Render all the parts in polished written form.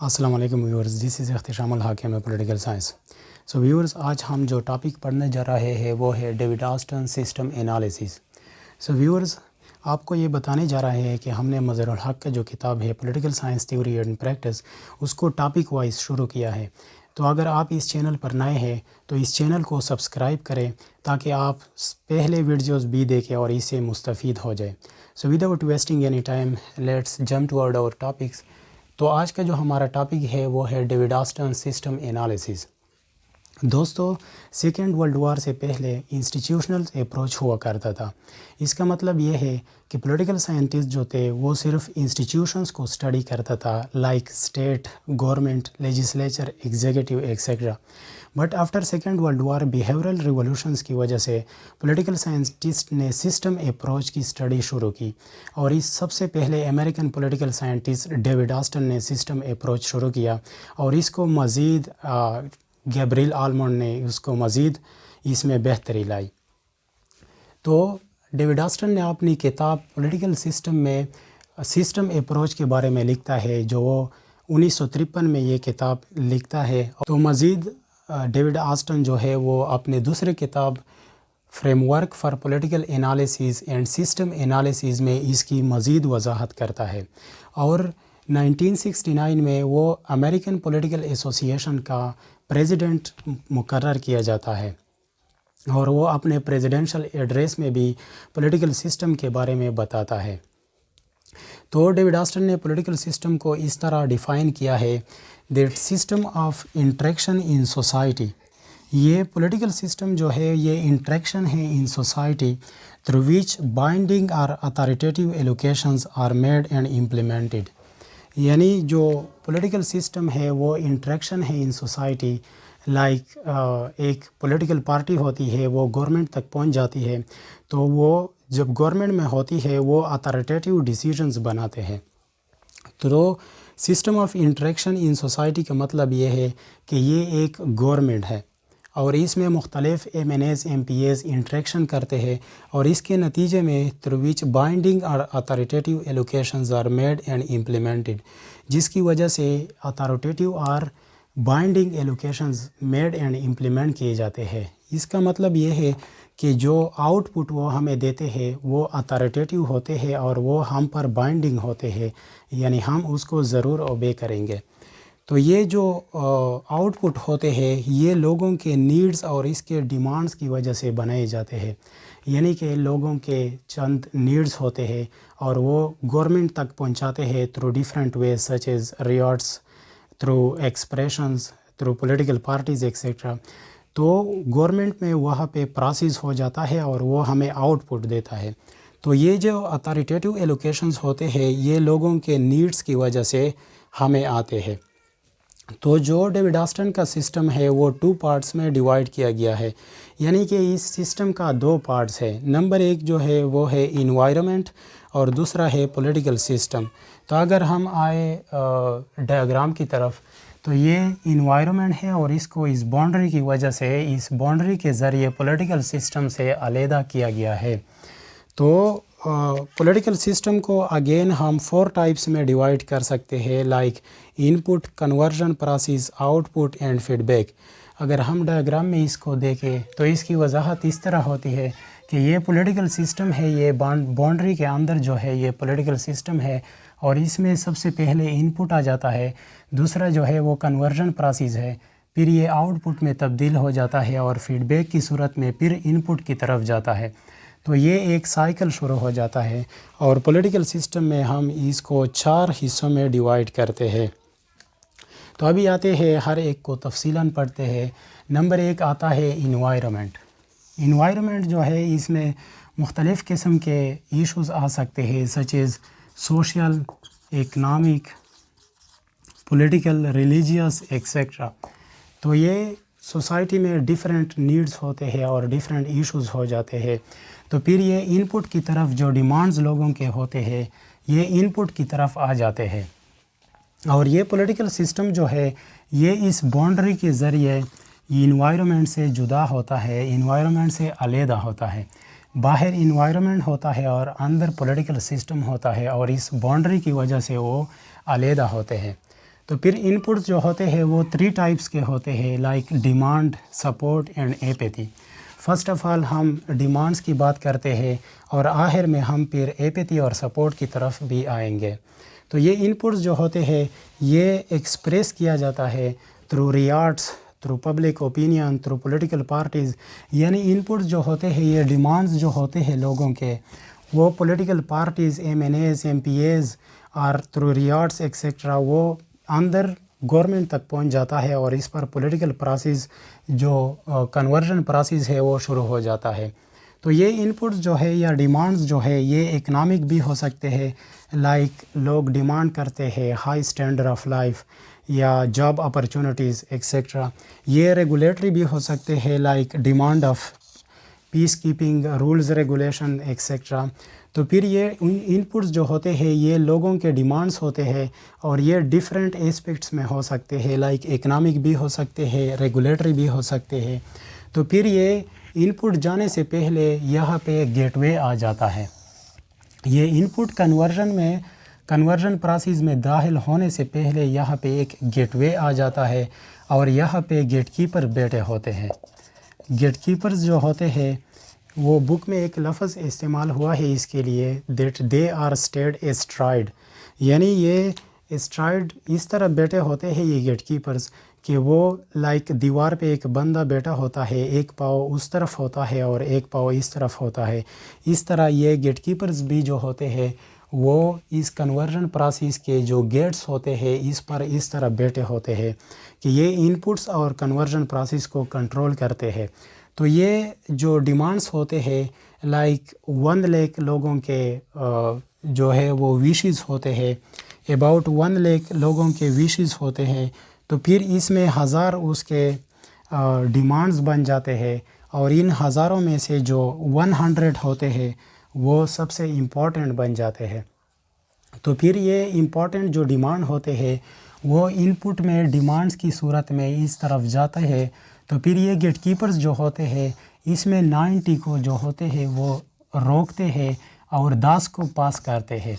السلام علیکم ویورز، دس از اختشام الحاکم میں پولیٹیکل سائنس۔ سو ویورز، آج ہم جو ٹاپک پڑھنے جا رہے ہیں وہ ہے ڈیوڈ آسٹن سسٹم انالیسس۔ سو ویورز، آپ کو یہ بتانے جا رہے ہیں کہ ہم نے مظہر الحق کا جو کتاب ہے political science theory and practice, اس کو ٹاپک وائز شروع کیا ہے۔ تو اگر آپ اس چینل پر نئے ہیں تو اس چینل کو سبسکرائب کریں تاکہ آپ پہلے ویڈیوز بھی دیکھیں اور اس سے مستفید ہو جائیں۔ So without wasting any time, let's jump toward our topics. تو آج کا جو ہمارا ٹاپک ہے وہ ہے ڈیوڈ آسٹن سسٹم انالیسس۔ دوستو، سیکنڈ ورلڈ وار سے پہلے انسٹیٹیوشنل اپروچ ہوا کرتا تھا۔ اس کا مطلب یہ ہے کہ پولیٹیکل سائنٹسٹ جو تھے وہ صرف انسٹیٹیوشنز کو اسٹڈی کرتا تھا، like state, government, legislature, executive etcetera. But after second world war behavioural revolutions کی وجہ سے پولیٹیکل سائنٹسٹ نے سسٹم اپروچ کی اسٹڈی شروع کی، اور اس سب سے پہلے American political scientist David Easton نے سسٹم اپروچ شروع کیا، اور اس کو مزید گیبریل آلمونڈ نے اس کو مزید اس میں بہتری لائی۔ تو ڈیوڈ آسٹن نے اپنی کتاب پولیٹیکل سسٹم میں سسٹم اپروچ کے بارے میں لکھتا ہے، جو وہ 1953 میں یہ کتاب لکھتا ہے۔ تو مزید ڈیوڈ آسٹن جو ہے وہ اپنے دوسرے کتاب frame work for political analysis and system analysis میں اس کی مزید وضاحت کرتا ہے، اور 1969 میں وہ امریکن پولیٹیکل ایسوسی ایشن کا پریزیڈنٹ مقرر کیا جاتا ہے، اور وہ اپنے پریزیڈنشل ایڈریس میں بھی پولیٹیکل سسٹم کے بارے میں بتاتا ہے۔ تو ڈیوڈ آسٹن نے پولیٹیکل سسٹم کو اس طرح ڈیفائن کیا ہے، that system of interaction in society. یہ پولیٹیکل سسٹم جو ہے یہ انٹریکشن ہے in society through which binding اور authoritative allocations are made and implemented. یعنی جو پولیٹیکل سسٹم ہے وہ انٹریکشن ہے ان سوسائٹی، لائک ایک پولیٹیکل پارٹی ہوتی ہے، وہ گورنمنٹ تک پہنچ جاتی ہے، تو وہ جب گورنمنٹ میں ہوتی ہے وہ اتھارٹیٹیو ڈیسیجنز بناتے ہیں۔ تو system of interaction in society کا مطلب یہ ہے کہ یہ ایک گورنمنٹ ہے، اور اس میں مختلف M N As, M P As interaction کرتے ہیں، اور اس کے نتیجے میں تھرو وچ بائنڈنگ اور authoritative allocations are made and implemented, جس کی وجہ سے اتھارٹیٹیو اور binding allocations made and implement کیے جاتے ہیں۔ اس کا مطلب یہ ہے کہ جو آؤٹ پٹ وہ ہمیں دیتے ہیں وہ اتھارٹیٹیو ہوتے ہیں، اور وہ ہم پر بائنڈنگ ہوتے ہیں، یعنی ہم اس کو ضرور اوبے کریں گے۔ تو یہ جو آؤٹ پٹ ہوتے ہیں یہ لوگوں کے نیڈز اور اس کے ڈیمانڈز کی وجہ سے بنائے جاتے ہیں، یعنی کہ لوگوں کے چند نیڈز ہوتے ہیں اور وہ گورنمنٹ تک پہنچاتے ہیں through different ways such as riots, through expressions, through political parties etcetera. تو گورنمنٹ میں وہاں پہ پروسیس ہو جاتا ہے اور وہ ہمیں آؤٹ پٹ دیتا ہے۔ تو یہ جو اتھارٹیٹیو ایلوکیشنز ہوتے ہیں یہ لوگوں کے نیڈز کی وجہ سے ہمیں آتے ہیں۔ تو جو ڈیوڈ آسٹن کا سسٹم ہے وہ 2 پارٹس میں ڈیوائڈ کیا گیا ہے، یعنی کہ اس سسٹم کا 2 پارٹس ہے۔ نمبر 1 جو ہے وہ ہے انوائرمنٹ، اور دوسرا ہے پولیٹیکل سسٹم۔ تو اگر ہم آئے ڈیاگرام کی طرف، تو یہ انوائرمنٹ ہے، اور اس کو اس باؤنڈری کی وجہ سے، اس باؤنڈری کے ذریعے پولیٹیکل سسٹم سے علیحدہ کیا گیا ہے۔ تو پولیٹیکل سسٹم کو اگین ہم 4 ٹائپس میں ڈیوائڈ کر سکتے ہیں، like input, conversion process, output and feedback. اگر ہم ڈائیگرام میں اس کو دیکھیں تو اس کی وضاحت اس طرح ہوتی ہے کہ یہ پولیٹیکل سسٹم ہے، یہ باؤنڈری کے اندر جو ہے یہ پولیٹیکل سسٹم ہے، اور اس میں سب سے پہلے ان پٹ آ جاتا ہے، دوسرا جو ہے وہ کنورژن پروسیس ہے، پھر یہ آؤٹ پٹ میں تبدیل ہو جاتا ہے، اور فیڈ بیک کی صورت میں پھر ان پٹ کی طرف جاتا ہے۔ تو یہ ایک سائیکل شروع ہو جاتا ہے، اور پولیٹیکل سسٹم میں ہم اس کو 4 حصوں میں ڈیوائڈ کرتے ہیں۔ تو ابھی آتے ہیں ہر ایک کو تفصیلاً پڑھتے ہیں۔ نمبر 1 آتا ہے انوائرمنٹ۔ انوائرمنٹ جو ہے اس میں مختلف قسم کے ایشوز آ سکتے ہیں، such as social, economic, political, religious etcetera. تو یہ سوسائٹی میں ڈیفرنٹ نیڈز ہوتے ہیں اور ڈیفرنٹ ایشوز ہو جاتے ہیں، تو پھر یہ ان پٹ کی طرف جو ڈیمانڈز لوگوں کے ہوتے ہیں یہ ان پٹ کی طرف آ جاتے ہیں، اور یہ پولیٹیکل سسٹم جو ہے یہ اس باؤنڈری کے ذریعے انوائرمنٹ سے جدا ہوتا ہے، انوائرمنٹ سے علیحدہ ہوتا ہے۔ باہر انوائرمنٹ ہوتا ہے اور اندر پولیٹیکل سسٹم ہوتا ہے، اور اس باؤنڈری کی وجہ سے وہ علیحدہ ہوتے ہیں۔ تو پھر ان پٹس جو ہوتے ہیں وہ 3 ٹائپس کے ہوتے ہیں، like demand, support and apathy. First of all ہم ڈیمانڈس کی بات کرتے ہیں اور آخر میں ہم پھر ایپیتھی اور سپورٹ کی طرف بھی آئیں گے۔ تو یہ ان پٹس جو ہوتے ہیں یہ ایکسپریس کیا جاتا ہے through riots, through public opinion, through political parties, یعنی ان پٹس جو ہوتے ہیں یہ ڈیمانڈز جو ہوتے ہیں لوگوں کے، وہ political parties, M N As, M P As اور تھرو ریاٹس ایکسیکٹرا وہ اندر گورنمنٹ تک پہنچ جاتا ہے اور اس پر پولیٹیکل پروسیس جو کنورژن پروسیس ہے وہ شروع ہو جاتا ہے۔ تو یہ ان پٹس جو ہے یا ڈیمانڈز جو ہے یہ اکنامک بھی ہو سکتے ہیں، لائک لوگ ڈیمانڈ کرتے ہیں ہائی اسٹینڈرڈ آف لائف یا جاب اپرچونٹیز ایکسیکٹرا۔ یہ ریگولیٹری بھی ہو سکتے ہیں، like demand of peace keeping, rules regulation etcetera. تو پھر یہ ان پٹس جو ہوتے ہیں یہ لوگوں کے ڈیمانڈس ہوتے ہیں اور یہ ڈیفرنٹ اسپیکٹس میں ہو سکتے ہیں، لائک اکنامک بھی ہو سکتے ہیں، ریگولیٹری بھی ہو سکتے ہیں۔ تو پھر یہ ان پٹ جانے سے پہلے یہاں پہ گیٹ وے آ جاتا ہے۔ یہ ان پٹ کنورژن پروسیس میں داخل ہونے سے پہلے یہاں پہ ایک گیٹ وے آ جاتا ہے اور یہاں پہ گیٹ کیپر بیٹھے ہوتے ہیں۔ گیٹ کیپرز جو ہوتے ہیں وہ بک میں ایک لفظ استعمال ہوا ہے اس کے لیے، that they are stead stride, یعنی یہ اسٹرائڈ اس طرح بیٹھے ہوتے ہیں یہ گیٹ کیپرز کہ وہ لائک دیوار پہ ایک بندہ بیٹھا ہوتا ہے، ایک پاؤں اس طرف ہوتا ہے اور ایک پاؤں اس طرف ہوتا ہے۔ اس طرح یہ گیٹ کیپرز بھی جو ہوتے ہیں وہ اس کنورژن پروسیس کے جو گیٹس ہوتے ہیں اس پر اس طرح بیٹھے ہوتے ہیں کہ یہ ان پٹس اور کنورژن پروسیس کو کنٹرول کرتے ہیں۔ تو یہ جو ڈیمانڈس ہوتے ہیں لائک 1 لاکھ لوگوں کے جو ہے وہ ویشز ہوتے ہیں، اباؤٹ 1 لاکھ لوگوں کے ویشز ہوتے ہیں، تو پھر اس میں 1000 اس کے ڈیمانڈز بن جاتے ہیں اور ان ہزاروں میں سے جو 100 ہوتے ہیں وہ سب سے امپورٹنٹ بن جاتے ہیں۔ تو پھر یہ امپورٹنٹ جو ڈیمانڈ ہوتے ہیں وہ ان پٹ میں ڈیمانڈز کی صورت میں اس طرف جاتا ہے۔ تو پھر یہ گیٹ کیپرز جو ہوتے ہیں اس میں 90 کو جو ہوتے ہیں وہ روکتے ہیں اور 10 کو پاس کرتے ہیں،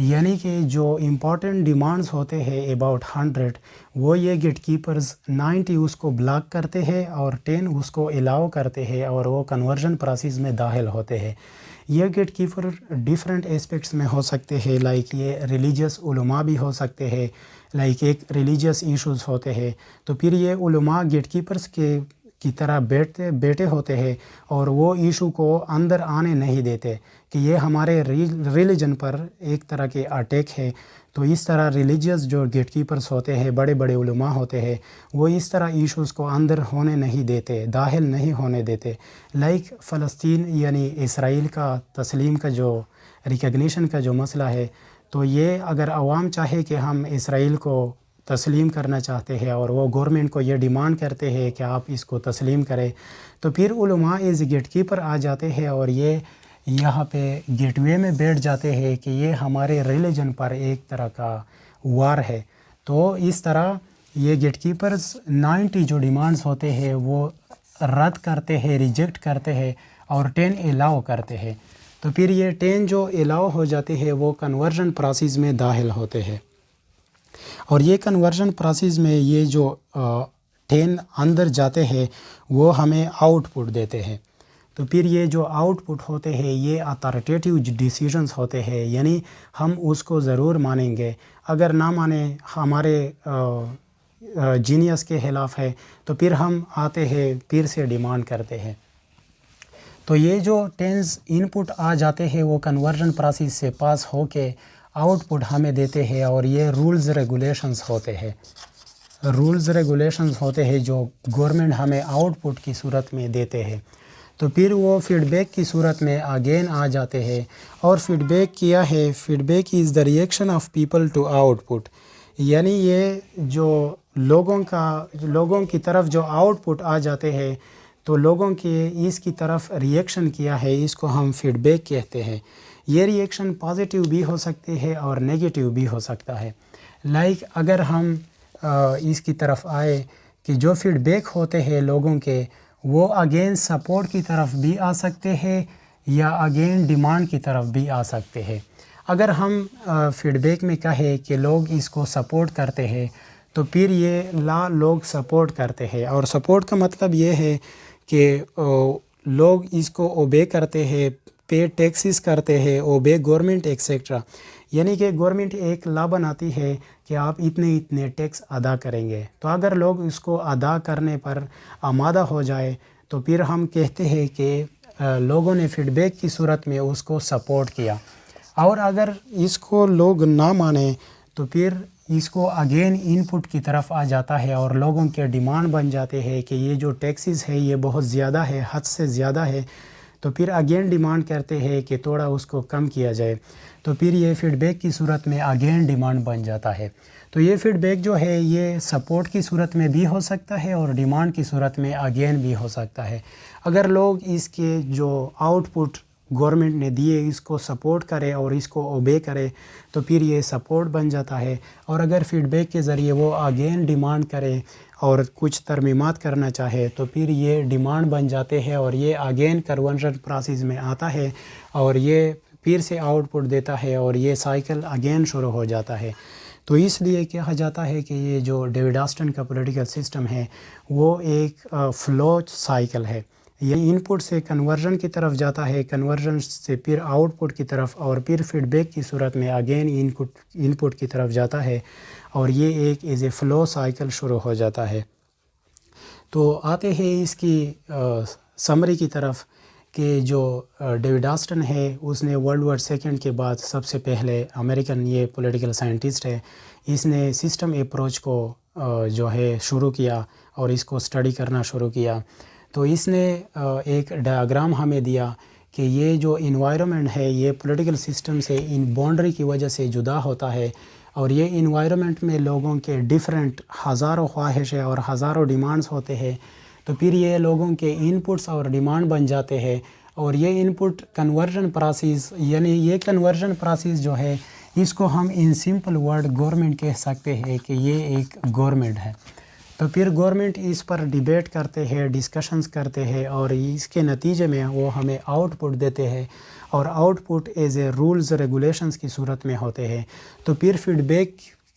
یعنی کہ جو امپورٹنٹ ڈیمانڈز ہوتے ہیں اباؤٹ 100 وہ یہ گیٹ کیپرز 90 اس کو بلاک کرتے ہیں اور 10 اس کو الاؤ کرتے ہیں اور وہ کنورژن پروسیس میں داخل ہوتے ہیں۔ یہ گیٹ کیپر ڈیفرنٹ اسپیکٹس میں ہو سکتے ہیں، لائک یہ ریلیجیس علماء بھی ہو سکتے ہیں، لائک ایک ریلیجیس ایشوز ہوتے ہیں۔ تو پھر یہ علماء گیٹ کیپرز کی طرح بیٹھے ہوتے ہیں اور وہ ایشو کو اندر آنے نہیں دیتے کہ یہ ہمارے ریلیجن پر ایک طرح کے اٹیک ہے۔ تو اس طرح ریلیجیس جو گیٹ کیپرز ہوتے ہیں، بڑے بڑے علماء ہوتے ہیں، وہ اس طرح ایشوز کو اندر ہونے نہیں دیتے، داخل نہیں ہونے دیتے۔ لائک فلسطین یعنی اسرائیل کا تسلیم کا جو ریکگنیشن کا جو مسئلہ ہے، تو یہ اگر عوام چاہے کہ ہم اسرائیل کو تسلیم کرنا چاہتے ہیں اور وہ گورنمنٹ کو یہ ڈیمانڈ کرتے ہیں کہ آپ اس کو تسلیم کریں، تو پھر علماء ایز گیٹ کیپر آ جاتے ہیں اور یہ یہاں پہ گیٹ وے میں بیٹھ جاتے ہیں کہ یہ ہمارے ریلیجن پر ایک طرح کا وار ہے۔ تو اس طرح یہ گیٹ کیپرز 90 جو ڈیمانڈز ہوتے ہیں وہ رد کرتے ہیں، ریجیکٹ کرتے ہیں اور 10 الاؤ کرتے ہیں۔ تو پھر یہ 10 جو الاؤ ہو جاتے ہیں وہ کنورژن پروسیس میں داخل ہوتے ہیں اور یہ کنورژن پروسیس میں یہ جو 10 اندر جاتے ہیں وہ ہمیں آؤٹ پٹ دیتے ہیں۔ تو پھر یہ جو آؤٹ پٹ ہوتے ہیں یہ اتھارٹیٹیو ڈیسیژنز ہوتے ہیں، یعنی ہم اس کو ضرور مانیں گے، اگر نہ مانیں ہمارے جینیس کے خلاف ہے تو پھر ہم آتے ہیں پھر سے ڈیمانڈ کرتے ہیں۔ تو یہ جو 10 ان پٹ آ جاتے ہیں وہ کنورژن پروسیس سے پاس ہو کے آؤٹ پٹ ہمیں دیتے ہیں اور یہ رولز ریگولیشنز ہوتے ہیں، جو گورنمنٹ ہمیں آؤٹ پٹ کی صورت میں دیتے ہیں۔ تو پھر وہ فیڈ بیک کی صورت میں اگین آ جاتے ہیں اور فیڈ بیک کیا ہے، feedback is the reaction of people to output, یعنی یہ جو لوگوں کی طرف جو آؤٹ پٹ آ جاتے ہیں تو لوگوں کی اس کی طرف ریئیکشن کیا ہے، اس کو ہم فیڈ بیک کہتے ہیں۔ یہ ریئیکشن پازیٹیو بھی ہو سکتے ہیں اور نیگیٹیو بھی ہو سکتا ہے۔ لائک اگر ہم اس کی طرف آئے کہ جو فیڈ بیک ہوتے ہیں لوگوں کے وہ اگین سپورٹ کی طرف بھی آ سکتے ہیں یا اگین ڈیمانڈ کی طرف بھی آ سکتے ہیں۔ اگر ہم فیڈ بیک میں کہیں کہ لوگ اس کو سپورٹ کرتے ہیں تو پھر یہ لا لوگ سپورٹ کرتے ہیں، اور سپورٹ کا مطلب یہ ہے کہ لوگ اس کو اوبے کرتے ہیں، پے ٹیکسز کرتے ہیں، اوبے گورنمنٹ ایکسیکٹرا، یعنی کہ گورنمنٹ ایک لا بناتی ہے کہ آپ اتنے اتنے ٹیکس ادا کریں گے، تو اگر لوگ اس کو ادا کرنے پر آمادہ ہو جائے تو پھر ہم کہتے ہیں کہ لوگوں نے فیڈ بیک کی صورت میں اس کو سپورٹ کیا۔ اور اگر اس کو لوگ نہ مانیں تو پھر اس کو اگین ان پٹ کی طرف آ جاتا ہے اور لوگوں کے ڈیمانڈ بن جاتے ہیں کہ یہ جو ٹیکسز ہے یہ بہت زیادہ ہے، حد سے زیادہ ہے، تو پھر اگین ڈیمانڈ کرتے ہیں کہ تھوڑا اس کو کم کیا جائے، تو پھر یہ فیڈ بیک کی صورت میں اگین ڈیمانڈ بن جاتا ہے۔ تو یہ فیڈ بیک جو ہے یہ سپورٹ کی صورت میں بھی ہو سکتا ہے اور ڈیمانڈ کی صورت میں اگین بھی ہو سکتا ہے۔ اگر لوگ اس کے جو آؤٹ پٹ گورنمنٹ نے دیے اس کو سپورٹ کرے اور اس کو اوبے کرے تو پھر یہ سپورٹ بن جاتا ہے، اور اگر فیڈ بیک کے ذریعے وہ اگین ڈیمانڈ کرے اور کچھ ترمیمات کرنا چاہے تو پھر یہ ڈیمانڈ بن جاتے ہیں اور یہ اگین کنورژن پروسیس میں آتا ہے اور یہ پھر سے آؤٹ پٹ دیتا ہے اور یہ سائیکل اگین شروع ہو جاتا ہے۔ تو اس لیے کہا جاتا ہے کہ یہ جو ڈیوڈ آسٹن کا پولیٹیکل سسٹم ہے وہ ایک فلو سائیکل ہے، یہ ان پٹ سے کنورژن کی طرف جاتا ہے، کنورژن سے پھر آؤٹ پٹ کی طرف اور پھر فیڈ بیک کی صورت میں اگین ان پٹ کی طرف جاتا ہے، اور یہ ایک ایز اے فلو سائیکل شروع ہو جاتا ہے۔ تو آتے ہیں اس کی سمری کی طرف کہ جو ڈیوڈ آسٹن ہے اس نے ورلڈ وار سیکنڈ کے بعد سب سے پہلے امریکن یہ پولیٹیکل سائنٹسٹ ہے، اس نے سسٹم اپروچ کو جو ہے شروع کیا اور اس کو اسٹڈی کرنا شروع کیا۔ تو اس نے ایک ڈیاگرام ہمیں دیا کہ یہ جو انوائرمنٹ ہے یہ پولیٹیکل سسٹم سے ان باؤنڈری کی وجہ سے جدا ہوتا ہے، اور یہ انوائرمنٹ میں لوگوں کے ڈیفرنٹ ہزاروں خواہشیں اور ہزاروں ڈیمانڈز ہوتے ہیں، تو پھر یہ لوگوں کے ان پٹس اور ڈیمانڈ بن جاتے ہیں، اور یہ ان پٹ کنورژن پروسیس، یعنی یہ کنورژن پروسیس جو ہے اس کو ہم ان سمپل ورڈ گورنمنٹ کہہ سکتے ہیں کہ یہ ایک گورنمنٹ ہے۔ تو پھر گورنمنٹ اس پر ڈیبیٹ کرتے ہیں، ڈسکشنز کرتے ہیں، اور اس کے نتیجے میں وہ ہمیں آؤٹ پٹ دیتے ہیں، اور output as a rules regulations کی صورت میں ہوتے ہیں۔ تو پھر فیڈ بیک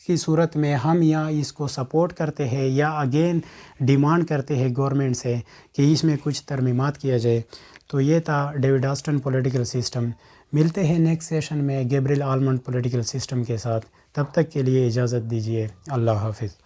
کی صورت میں ہم یا اس کو سپورٹ کرتے ہیں یا اگین ڈیمانڈ کرتے ہیں گورنمنٹ سے کہ اس میں کچھ ترمیمات کیا جائے۔ تو یہ تھا ڈیوڈ آسٹن پولیٹیکل سسٹم۔ ملتے ہیں نیکسٹ سیشن میں گیبریل آلمنڈ پولیٹیکل سسٹم کے ساتھ، تب تک کے لیے اجازت دیجیے، اللہ حافظ۔